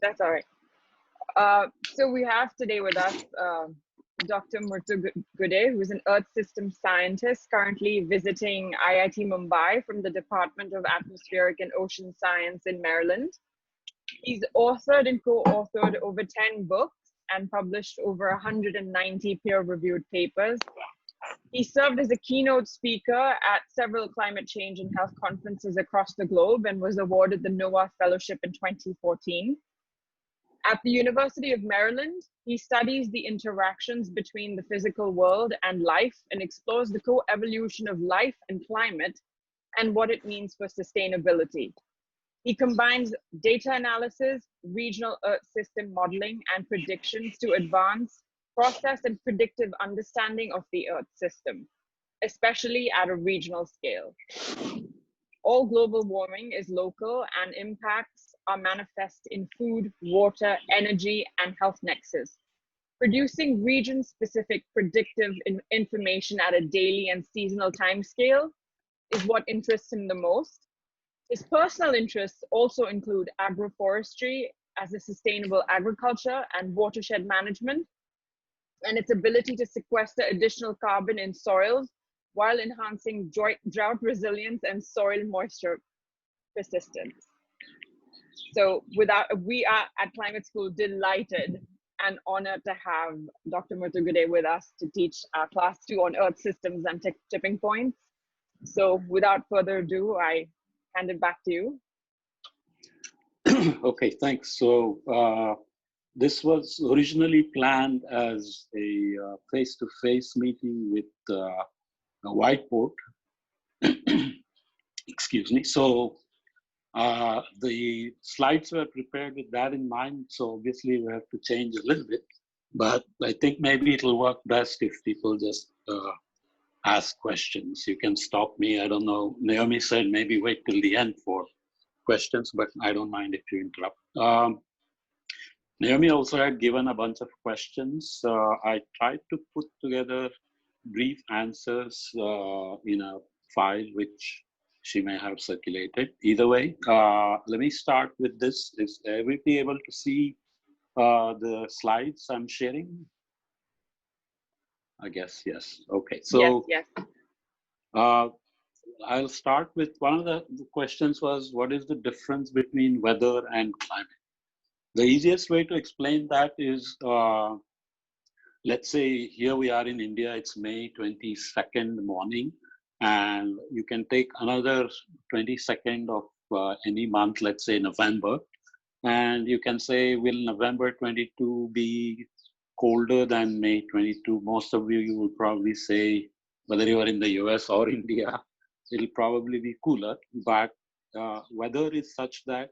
That's all right. So we have today with us Dr. Murtu Gude, who is an Earth system scientist currently visiting IIT Mumbai from the Department of Atmospheric and Ocean Science in Maryland. He's authored and co-authored over 10 books and published over 190 peer-reviewed papers. He served as a keynote speaker at several climate change and health conferences across the globe and was awarded the NOAA Fellowship in 2014. At the University of Maryland, he studies the interactions between the physical world and life and explores the co-evolution of life and climate and what it means for sustainability. He combines data analysis, regional Earth system modeling, and predictions to advance process and predictive understanding of the Earth system, especially at a regional scale. All global warming is local and impacts are manifest in food, water, energy, and health nexus. Producing region-specific predictive information at a daily and seasonal timescale is what interests him the most. His personal interests also include agroforestry as a sustainable agriculture and watershed management, and its ability to sequester additional carbon in soils while enhancing drought resilience and soil moisture persistence. So we are at Climate School delighted and honored to have Dr. Murtu Gude with us to teach our class 2 on Earth systems and tipping points. So without further ado, I hand it back to you. Okay, thanks. So this was originally planned as a face-to-face meeting with a whiteboard. Excuse me. So the slides were prepared with that in mind. So obviously we have to change a little bit, but I think maybe it'll work best if people just ask questions. You can stop me. I don't know. Naomi said maybe wait till the end for questions, but I don't mind if you interrupt. Naomi also had given a bunch of questions. I tried to put together brief answers in a file which she may have circulated. Either way, let me start with this. Is everybody able to see the slides I'm sharing? I guess yes. Okay. So yes. I'll start with one of the questions was, what is the difference between weather and climate? The easiest way to explain that is, let's say here we are in India, it's May 22nd morning, and you can take another 22nd of any month, let's say November, and you can say, will November 22 be colder than May 22? Most of you will probably say, whether you are in the US or India, it'll probably be cooler, but weather is such that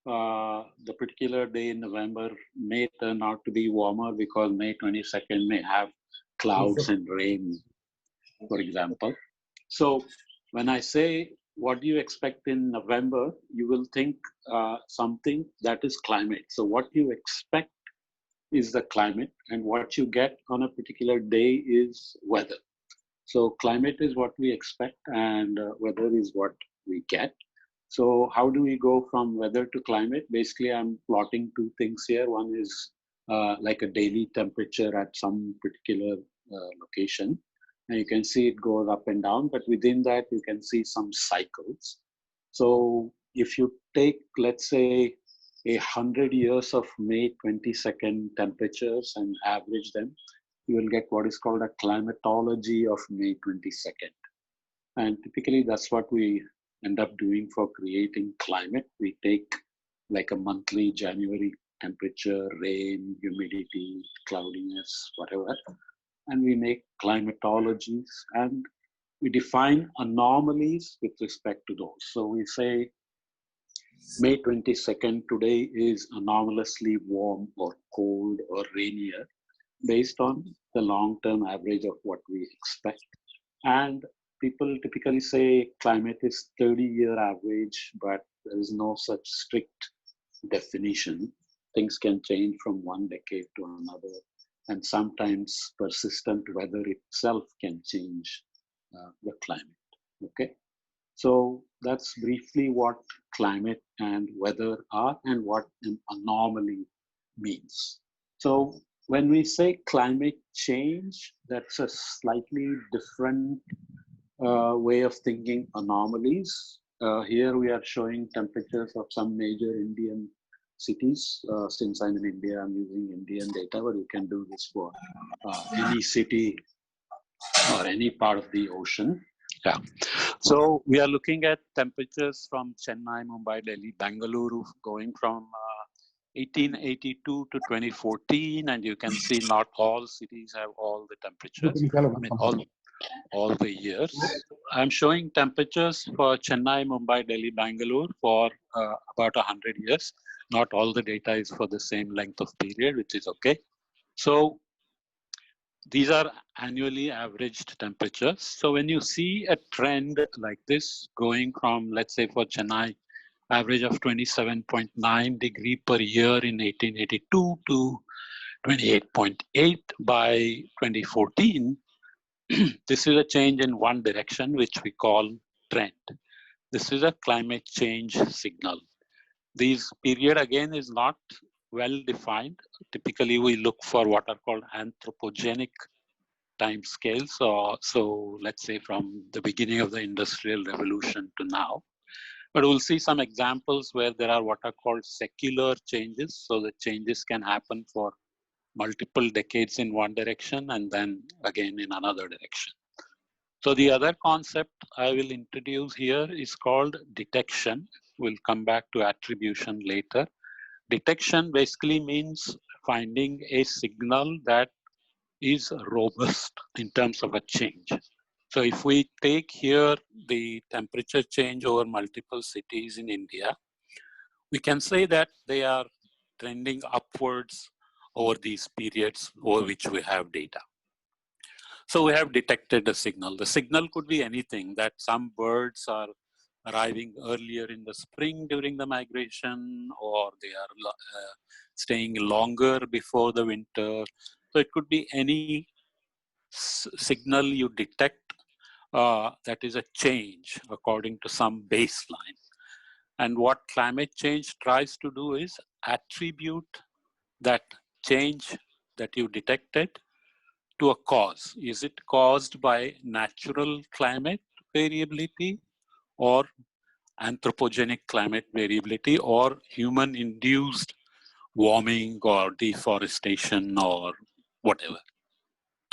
the particular day in November may turn out to be warmer because May 22nd may have clouds and rain, for example. So when I say, what do you expect in November, you will think something that is climate. So what you expect is the climate, and what you get on a particular day is weather. So climate is what we expect, and weather is what we get. So how do we go from weather to climate? Basically, I'm plotting two things here. One is like a daily temperature at some particular location. And you can see it goes up and down, but within that, you can see some cycles. So if you take, let's say, 100 years of May 22nd temperatures and average them, you will get what is called a climatology of May 22nd. And typically that's what we end up doing for creating climate. We take like a monthly January temperature, rain, humidity, cloudiness, whatever, and we make climatologies and we define anomalies with respect to those. So we say May 22nd today is anomalously warm or cold or rainier based on the long-term average of what we expect. And people typically say climate is 30-year average, but there is no such strict definition. Things can change from one decade to another, and sometimes persistent weather itself can change the climate. Okay, So that's briefly what climate and weather are and what an anomaly means. So when we say climate change, that's a slightly different way of thinking anomalies. Here we are showing temperatures of some major Indian cities. Since I'm in India, I'm using Indian data, but you can do this for any city or any part of the ocean. Yeah. So we are looking at temperatures from Chennai, Mumbai, Delhi, Bangalore, going from 1882 to 2014, and you can see not all cities have all the temperatures. I mean, all the years. I'm showing temperatures for Chennai, Mumbai, Delhi, Bangalore for about 100 years. Not all the data is for the same length of period, which is okay. So these are annually averaged temperatures. So when you see a trend like this going from, let's say for Chennai, average of 27.9 degree per year in 1882 to 28.8 by 2014, this is a change in one direction, which we call trend. This is a climate change signal. This period again is not well defined. Typically, we look for what are called anthropogenic time scales. So let's say from the beginning of the Industrial Revolution to now. But we'll see some examples where there are what are called secular changes. So the changes can happen for multiple decades in one direction and then again in another direction. So the other concept I will introduce here is called detection. We'll come back to attribution later. Detection basically means finding a signal that is robust in terms of a change. So if we take here the temperature change over multiple cities in India, we can say that they are trending upwards over these periods over which we have data. So we have detected a signal. The signal could be anything, that some birds are arriving earlier in the spring during the migration, or they are staying longer before the winter. So it could be any signal you detect that is a change according to some baseline. And what climate change tries to do is attribute that change that you detected to a cause. Is it caused by natural climate variability or anthropogenic climate variability or human-induced warming or deforestation or whatever?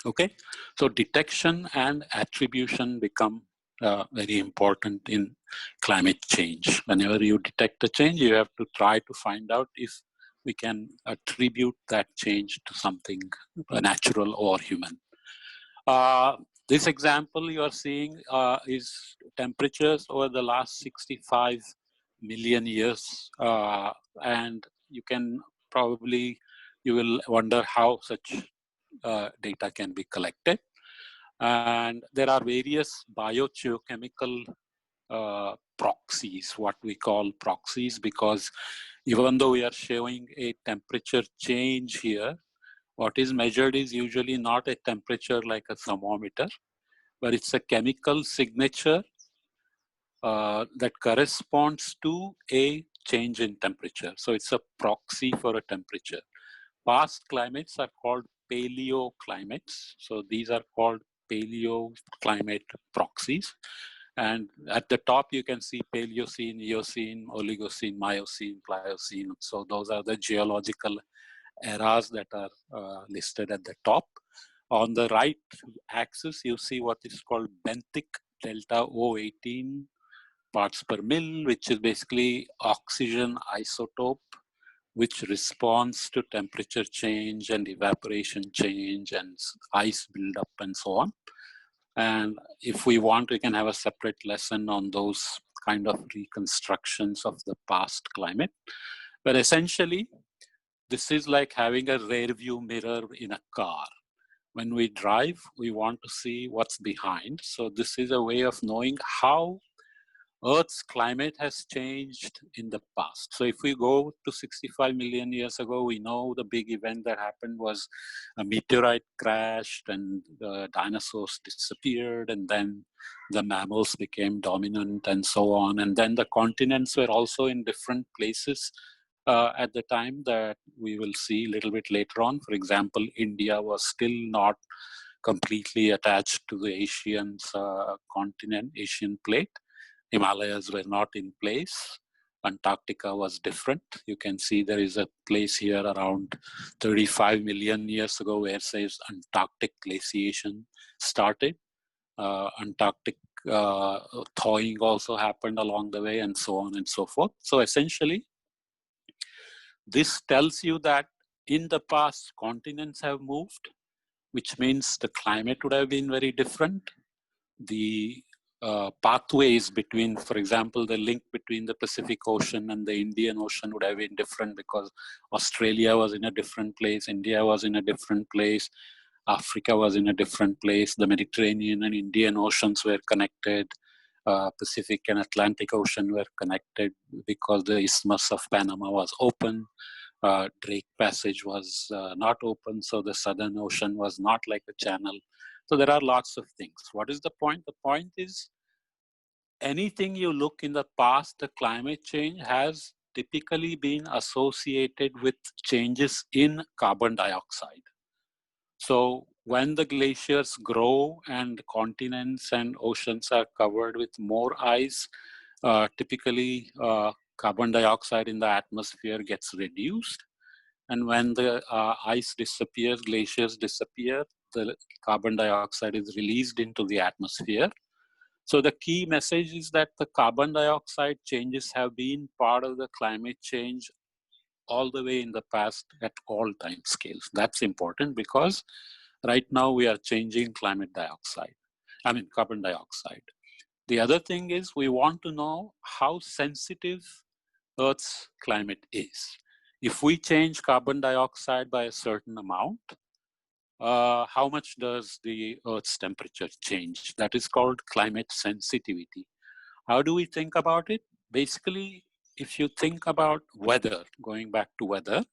Okay, so detection and attribution become very important in climate change. Whenever you detect a change, you have to try to find out if we can attribute that change to something natural or human. This example you are seeing is temperatures over the last 65 million years. And you can probably, you will wonder how such data can be collected. And there are various biogeochemical proxies, what we call proxies, because even though we are showing a temperature change here, what is measured is usually not a temperature like a thermometer, but it's a chemical signature that corresponds to a change in temperature. So it's a proxy for a temperature. Past climates are called paleoclimates. So these are called paleoclimate proxies. And at the top, you can see Paleocene, Eocene, Oligocene, Miocene, Pliocene. So those are the geological eras that are listed at the top. On the right axis, you see what is called benthic delta O18 parts per mil, which is basically oxygen isotope, which responds to temperature change and evaporation change and ice buildup and so on. And if we want, we can have a separate lesson on those kind of reconstructions of the past climate. But essentially, this is like having a rear view mirror in a car. When we drive, we want to see what's behind. So this is a way of knowing how Earth's climate has changed in the past. So if we go to 65 million years ago, we know the big event that happened was a meteorite crashed and the dinosaurs disappeared, and then the mammals became dominant and so on. And then the continents were also in different places at the time that we will see a little bit later on. For example, India was still not completely attached to the Asian continent, Asian plate. Himalayas were not in place. Antarctica was different. You can see there is a place here around 35 million years ago where says Antarctic glaciation started. Antarctic thawing also happened along the way, and so on and so forth. So essentially, this tells you that in the past, continents have moved, which means the climate would have been very different. The pathways between, for example, the link between the Pacific Ocean and the Indian Ocean would have been different because Australia was in a different place, India was in a different place, Africa was in a different place, the Mediterranean and Indian Oceans were connected, Pacific and Atlantic Ocean were connected because the Isthmus of Panama was open. Drake Passage was not open, so the Southern Ocean was not like a channel. So there are lots of things. What is the point? The point is, anything you look in the past, the climate change has typically been associated with changes in carbon dioxide. So when the glaciers grow and continents and oceans are covered with more ice, typically carbon dioxide in the atmosphere gets reduced. And when the ice disappears, glaciers disappear, the carbon dioxide is released into the atmosphere. So the key message is that the carbon dioxide changes have been part of the climate change all the way in the past at all time scales. That's important because right now we are changing carbon dioxide. The other thing is we want to know how sensitive Earth's climate is. If we change carbon dioxide by a certain amount, how much does the Earth's temperature change? That is called climate sensitivity. How do we think about it? Basically, if you think about weather, going back to weather,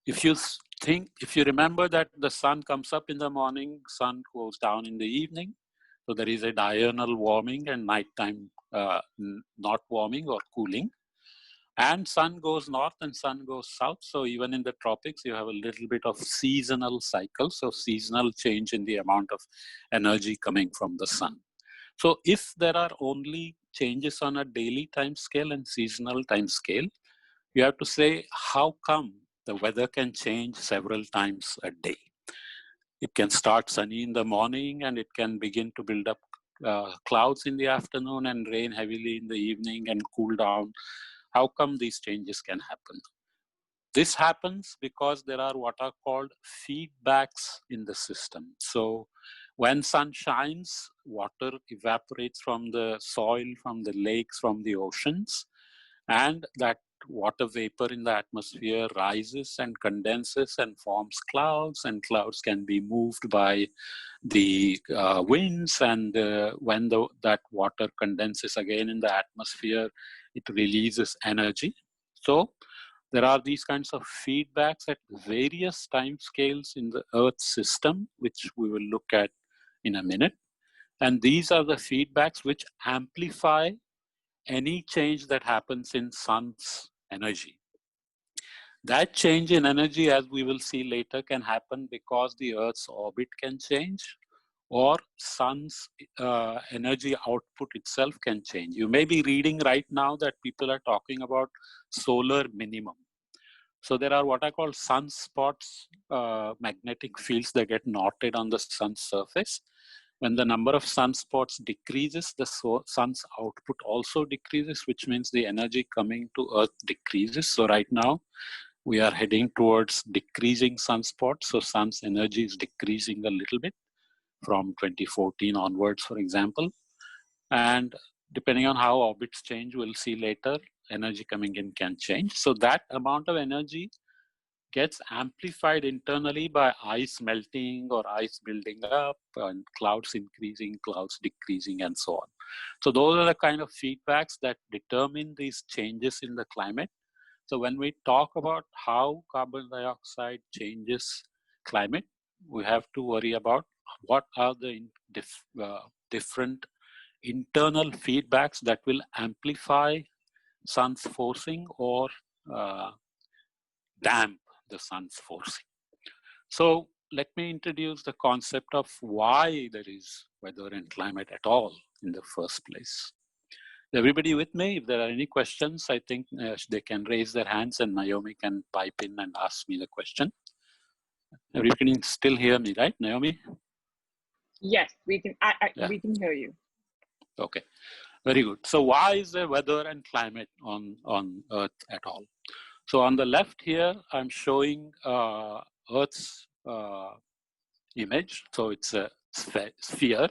if you remember that the sun comes up in the morning, sun goes down in the evening, so there is a diurnal warming and nighttime not warming or cooling. And sun goes north and sun goes south. So even in the tropics, you have a little bit of seasonal cycle. So seasonal change in the amount of energy coming from the sun. So if there are only changes on a daily time scale and seasonal time scale, you have to say, how come the weather can change several times a day? It can start sunny in the morning and it can begin to build up clouds in the afternoon and rain heavily in the evening and cool down. How come these changes can happen? This happens because there are what are called feedbacks in the system. So when sun shines, water evaporates from the soil, from the lakes, from the oceans, and that water vapor in the atmosphere rises and condenses and forms clouds, and clouds can be moved by the winds, and when that water condenses again in the atmosphere, it releases energy. So there are these kinds of feedbacks at various time scales in the Earth system, which we will look at in a minute. And these are the feedbacks which amplify any change that happens in sun's energy. That change in energy, as we will see later, can happen because the Earth's orbit can change, or sun's energy output itself can change. You may be reading right now that people are talking about solar minimum. So there are what I call sunspots, magnetic fields that get knotted on the sun's surface. When the number of sunspots decreases, the sun's output also decreases, which means the energy coming to Earth decreases. So right now, we are heading towards decreasing sunspots. So sun's energy is decreasing a little bit from 2014 onwards, for example. And depending on how orbits change, we'll see later, energy coming in can change. So that amount of energy gets amplified internally by ice melting or ice building up and clouds increasing, clouds decreasing, and so on. So those are the kind of feedbacks that determine these changes in the climate. So when we talk about how carbon dioxide changes climate, we have to worry about what are the different internal feedbacks that will amplify sun's forcing or damp the sun's forcing. So let me introduce the concept of why there is weather and climate at all in the first place. Everybody with me? If there are any questions, I think they can raise their hands and Naomi can pipe in and ask me the question. You can still hear me, right, Naomi? Yes, we can. We can hear you. Okay, very good. So why is there weather and climate on Earth at all? So on the left here, I'm showing Earth's image. So it's a sphere.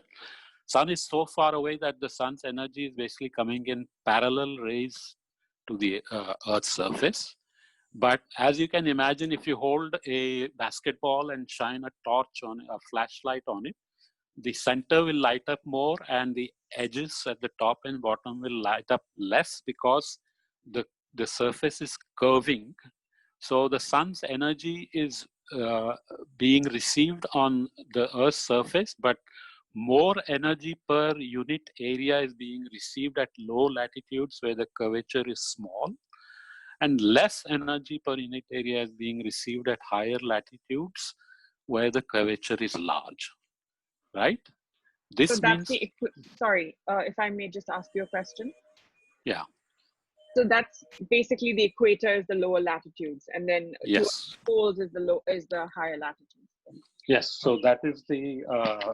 Sun is so far away that the sun's energy is basically coming in parallel rays to the Earth's surface. But as you can imagine, if you hold a basketball and shine a torch on a flashlight on it, the center will light up more and the edges at the top and bottom will light up less because the surface is curving. So the sun's energy is being received on the Earth's surface, but more energy per unit area is being received at low latitudes where the curvature is small, and less energy per unit area is being received at higher latitudes where the curvature is large, right? This So that's means, sorry, if I may just ask you a question. yeah. So that's basically the equator is the lower latitudes, and then Yes, poles is the higher latitudes. yes. So that is the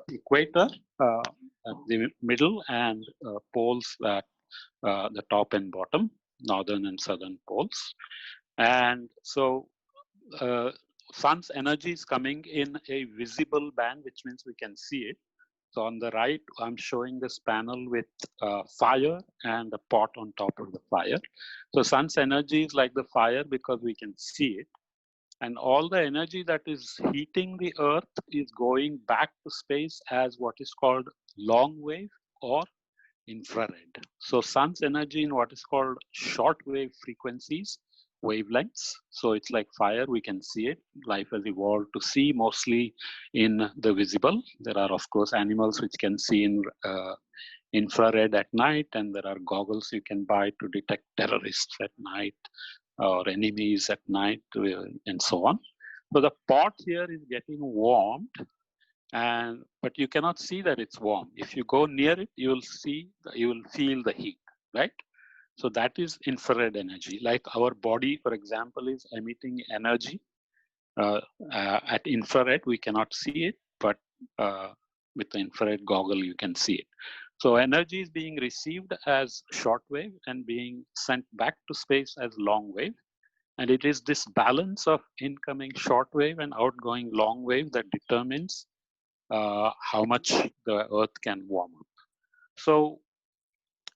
equator at the middle, and poles at the top and bottom, northern and southern poles. And so sun's energy is coming in a visible band, which means we can see it. So on the right, I'm showing this panel with fire and a pot on top of the fire. So sun's energy is like the fire because we can see it. And all the energy that is heating the earth is going back to space as what is called long wave or infrared. So sun's energy in what is called short wave frequencies, wavelengths. So it's like fire, we can see it. Life has evolved to see mostly in the visible. There are of course animals which can see in infrared at night, and there are goggles you can buy to detect terrorists at night or enemies at night and so on. So the pot here is getting warmed, but you cannot see that it's warm. If you go near it, you will feel the heat, right? So that is infrared energy. Like our body, for example, is emitting energy at infrared. We cannot see it, but with the infrared goggle, you can see it. So energy is being received as short wave and being sent back to space as long wave. And it is this balance of incoming short wave and outgoing long wave that determines how much the Earth can warm up. So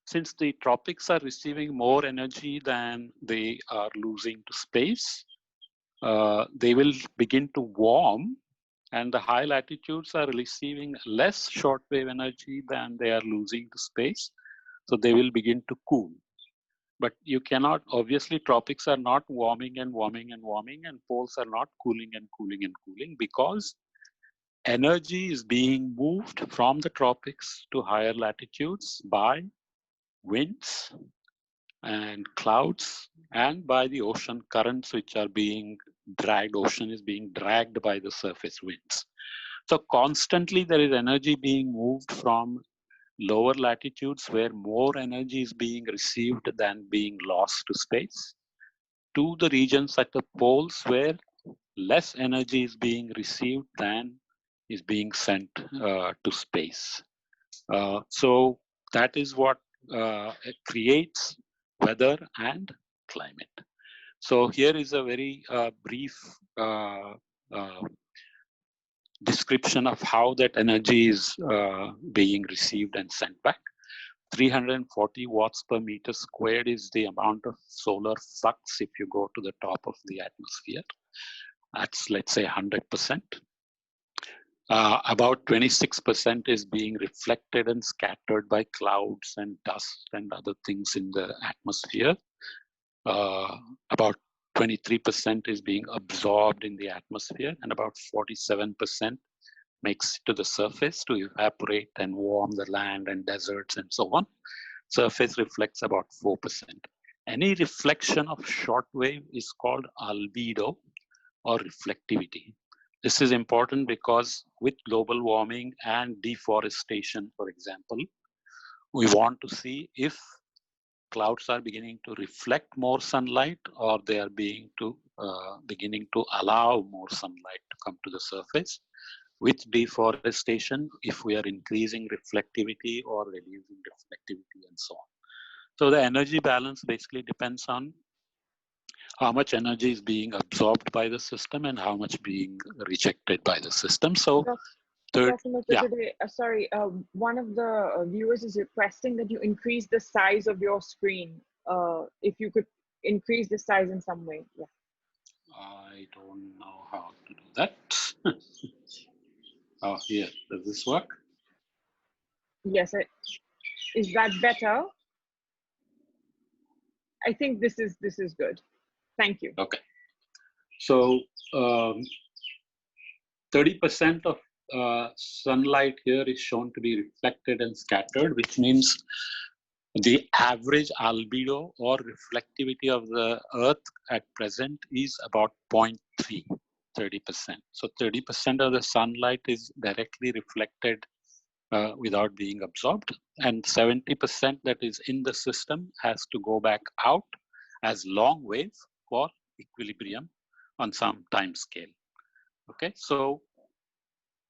since the tropics are receiving more energy than they are losing to space, they will begin to warm, and the high latitudes are receiving less shortwave energy than they are losing to space. So they will begin to cool. But you cannot, obviously tropics are not warming and warming and warming, and poles are not cooling and cooling and cooling, because energy is being moved from the tropics to higher latitudes by winds and clouds and by the ocean currents, which are being dragged. Ocean is being dragged by the surface winds. So constantly there is energy being moved from lower latitudes where more energy is being received than being lost to space, to the regions at the poles where less energy is being received than is being sent to space. So that is what creates weather and climate. So here is a very brief description of how that energy is being received and sent back. 340 watts per meter squared is the amount of solar flux if you go to the top of the atmosphere. That's, let's say, 100%. About 26% is being reflected and scattered by clouds and dust and other things in the atmosphere. About 23% is being absorbed in the atmosphere, and about 47% makes it to the surface to evaporate and warm the land and deserts and so on. Surface reflects about 4%. Any reflection of short wave is called albedo or reflectivity. This is important because with global warming and deforestation, for example, we want to see if clouds are beginning to reflect more sunlight or they are beginning to allow more sunlight to come to the surface. With deforestation, if we are increasing reflectivity or reducing reflectivity and so on. So the energy balance basically depends on how much energy is being absorbed by the system and how much being rejected by the system. So sorry, one of the viewers is requesting that you increase the size of your screen. If you could increase the size in some way. Yeah. I don't know how to do that. Oh, here, does this work? Yes. Is that better? I think this is good. Thank you. Okay. So 30% of sunlight here is shown to be reflected and scattered, which means the average albedo or reflectivity of the Earth at present is about 0.3, 30%. So 30% of the sunlight is directly reflected without being absorbed, and 70% that is in the system has to go back out as long wave for equilibrium on some time scale. Okay, so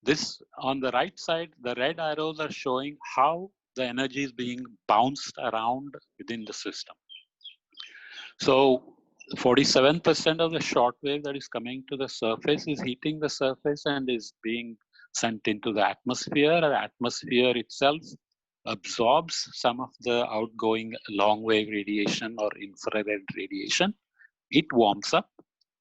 this on the right side, the red arrows are showing how the energy is being bounced around within the system. So 47% of the short wave that is coming to the surface is hitting the surface and is being sent into the atmosphere. The atmosphere itself absorbs some of the outgoing long wave radiation or infrared radiation. It warms up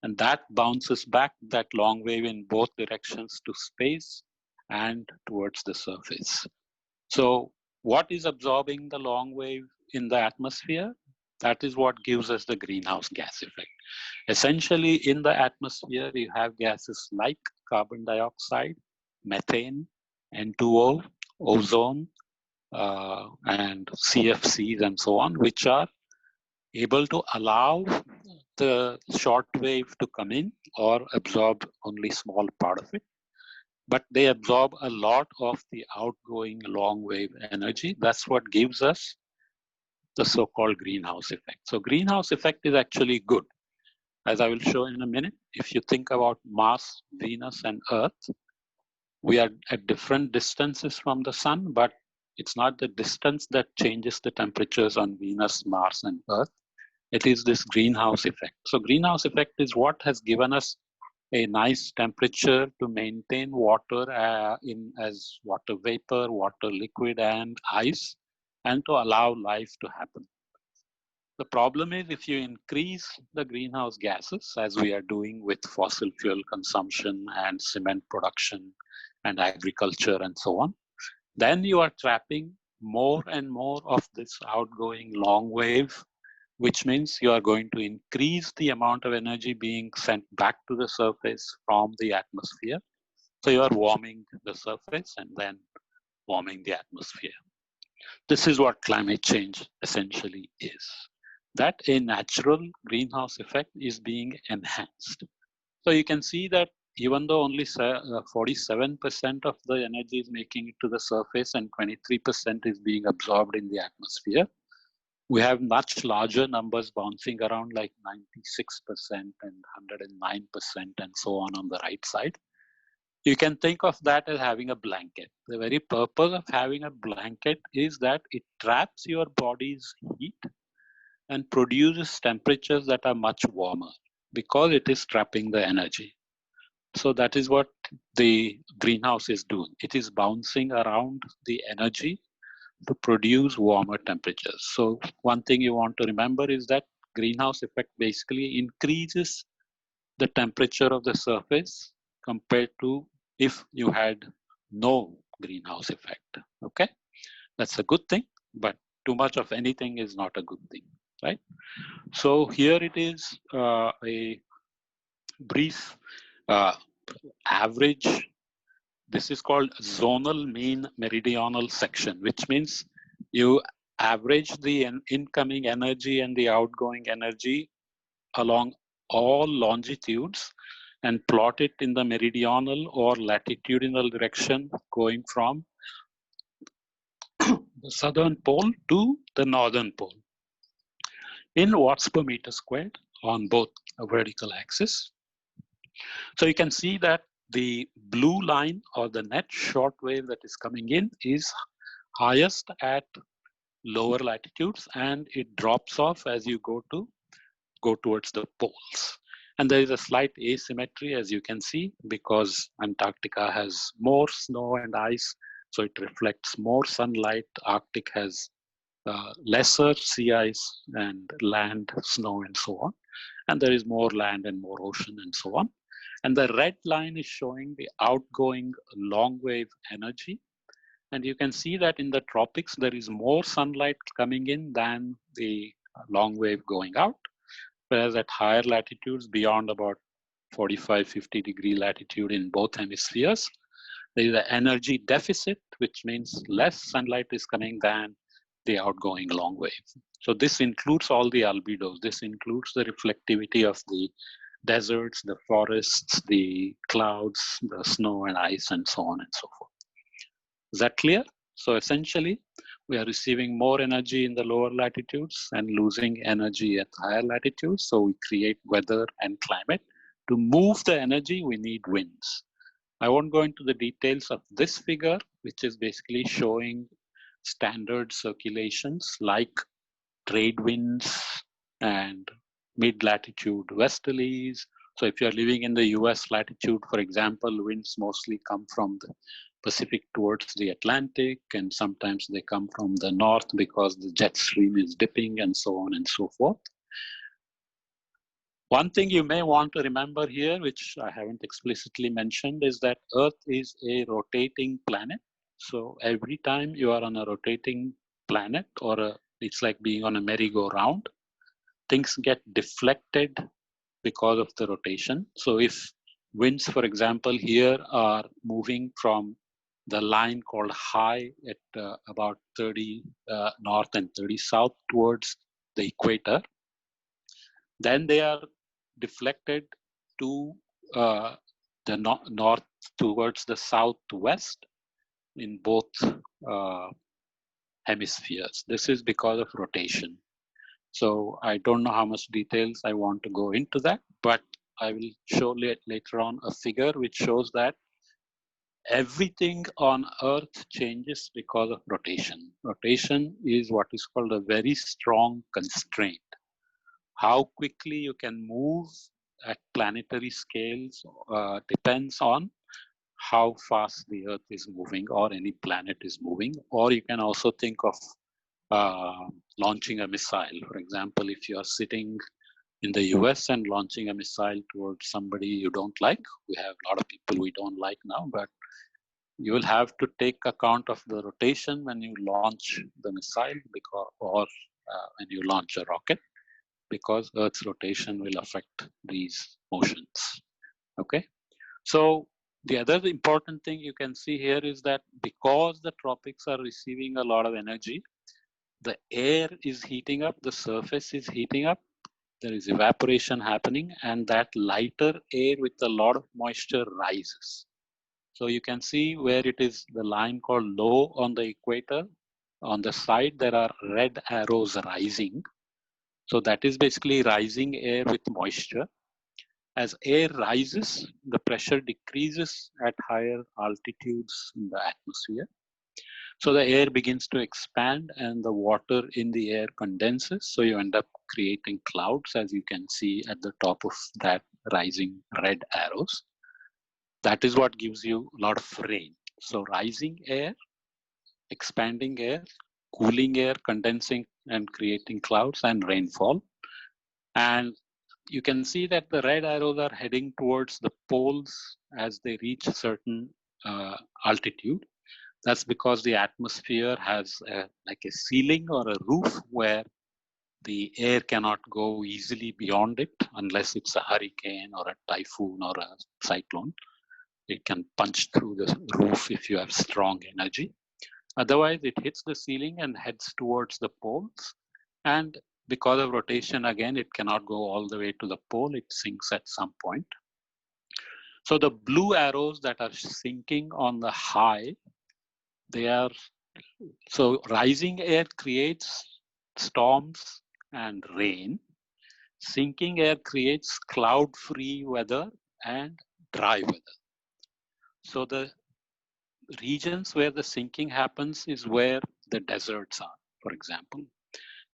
and that bounces back that long wave in both directions to space and towards the surface. So what is absorbing the long wave in the atmosphere? That is what gives us the greenhouse gas effect. Essentially, in the atmosphere, you have gases like carbon dioxide, methane, N2O, ozone, and CFCs and so on, which are able to allow the short wave to come in or absorb only small part of it. But they absorb a lot of the outgoing long wave energy. That's what gives us the so-called greenhouse effect. So greenhouse effect is actually good. As I will show in a minute, if you think about Mars, Venus, and Earth, we are at different distances from the sun, but it's not the distance that changes the temperatures on Venus, Mars, and Earth. It is this greenhouse effect. So greenhouse effect is what has given us a nice temperature to maintain water as water vapor, water liquid, and ice, and to allow life to happen. The problem is if you increase the greenhouse gases, as we are doing with fossil fuel consumption and cement production and agriculture and so on, then you are trapping more and more of this outgoing long wave, which means you are going to increase the amount of energy being sent back to the surface from the atmosphere. So you are warming the surface and then warming the atmosphere. This is what climate change essentially is. That a natural greenhouse effect is being enhanced. So you can see that even though only 47% of the energy is making it to the surface and 23% is being absorbed in the atmosphere, we have much larger numbers bouncing around like 96% and 109% and so on the right side. You can think of that as having a blanket. The very purpose of having a blanket is that it traps your body's heat and produces temperatures that are much warmer because it is trapping the energy. So that is what the greenhouse is doing. It is bouncing around the energy to produce warmer temperatures. So one thing you want to remember is that greenhouse effect basically increases the temperature of the surface compared to if you had no greenhouse effect. Okay, that's a good thing, but too much of anything is not a good thing, right? So here it is a brief average. This is called zonal mean meridional section, which means you average the incoming energy and the outgoing energy along all longitudes and plot it in the meridional or latitudinal direction going from the southern pole to the northern pole in watts per meter squared on both a vertical axis. So you can see that the blue line or the net short wave that is coming in is highest at lower latitudes, and it drops off as you go towards the poles. And there is a slight asymmetry, as you can see, because Antarctica has more snow and ice, so it reflects more sunlight. Arctic has lesser sea ice and land, snow, and so on. And there is more land and more ocean and so on. And the red line is showing the outgoing long wave energy. And you can see that in the tropics, there is more sunlight coming in than the long wave going out. Whereas at higher latitudes, beyond about 45, 50 degree latitude in both hemispheres, there is an energy deficit, which means less sunlight is coming than the outgoing long wave. So this includes all the albedos. This includes the reflectivity of the deserts, the forests, the clouds, the snow and ice, and so on and so forth. Is that clear? So essentially, we are receiving more energy in the lower latitudes and losing energy at higher latitudes. So we create weather and climate. To move the energy, we need winds. I won't go into the details of this figure, which is basically showing standard circulations like trade winds and mid-latitude westerlies. So if you're living in the US latitude, for example, winds mostly come from the Pacific towards the Atlantic, and sometimes they come from the north because the jet stream is dipping and so on and so forth. One thing you may want to remember here, which I haven't explicitly mentioned, is that Earth is a rotating planet. So every time you are on a rotating planet, it's like being on a merry-go-round, things get deflected because of the rotation. So if winds, for example, here are moving from the line called high at about 30 north and 30 south towards the equator, then they are deflected to the north towards the southwest in both hemispheres. This is because of rotation. So I don't know how much details I want to go into that, but I will show later on a figure which shows that everything on Earth changes because of rotation. Rotation is what is called a very strong constraint. How quickly you can move at planetary scales depends on how fast the Earth is moving or any planet is moving. Or you can also think of launching a missile. For example, if you are sitting in the US and launching a missile towards somebody you don't like, we have a lot of people we don't like now, but you will have to take account of the rotation when you launch the missile or when you launch a rocket, because Earth's rotation will affect these motions. Okay, so the other important thing you can see here is that because the tropics are receiving a lot of energy, the air is heating up, the surface is heating up, there is evaporation happening, and that lighter air with a lot of moisture rises. So you can see where it is the line called low on the equator. On the side, there are red arrows rising. So that is basically rising air with moisture. As air rises, the pressure decreases at higher altitudes in the atmosphere. So the air begins to expand and the water in the air condenses. So you end up creating clouds, as you can see at the top of that rising red arrows. That is what gives you a lot of rain. So rising air, expanding air, cooling air, condensing and creating clouds and rainfall. And you can see that the red arrows are heading towards the poles as they reach a certain altitude. That's because the atmosphere has like a ceiling or a roof where the air cannot go easily beyond it unless it's a hurricane or a typhoon or a cyclone. It can punch through the roof if you have strong energy. Otherwise, it hits the ceiling and heads towards the poles. And because of rotation, again, it cannot go all the way to the pole. It sinks at some point. So the blue arrows that are sinking on the high, they are, so rising air creates storms and rain. Sinking air creates cloud-free weather and dry weather. So the regions where the sinking happens is where the deserts are, for example.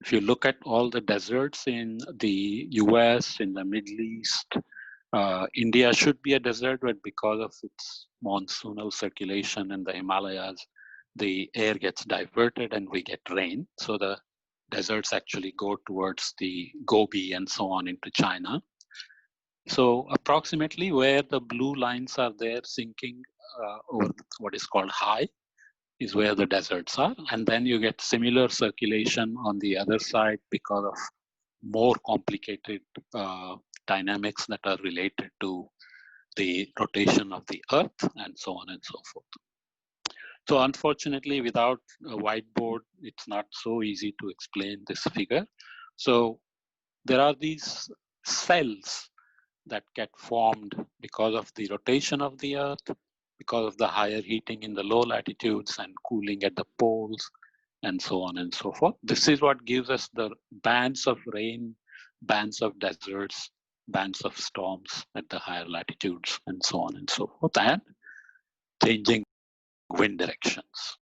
If you look at all the deserts in the US, in the Middle East, India should be a desert, but because of its monsoonal circulation in the Himalayas, the air gets diverted and we get rain. So the deserts actually go towards the Gobi and so on into China. So approximately where the blue lines are there sinking over what is called high is where the deserts are. And then you get similar circulation on the other side because of more complicated dynamics that are related to the rotation of the earth and so on and so forth. So unfortunately, without a whiteboard, it's not so easy to explain this figure. So there are these cells that get formed because of the rotation of the earth, because of the higher heating in the low latitudes and cooling at the poles, and so on and so forth. This is what gives us the bands of rain, bands of deserts, bands of storms at the higher latitudes, and so on and so forth, and changing wind directions.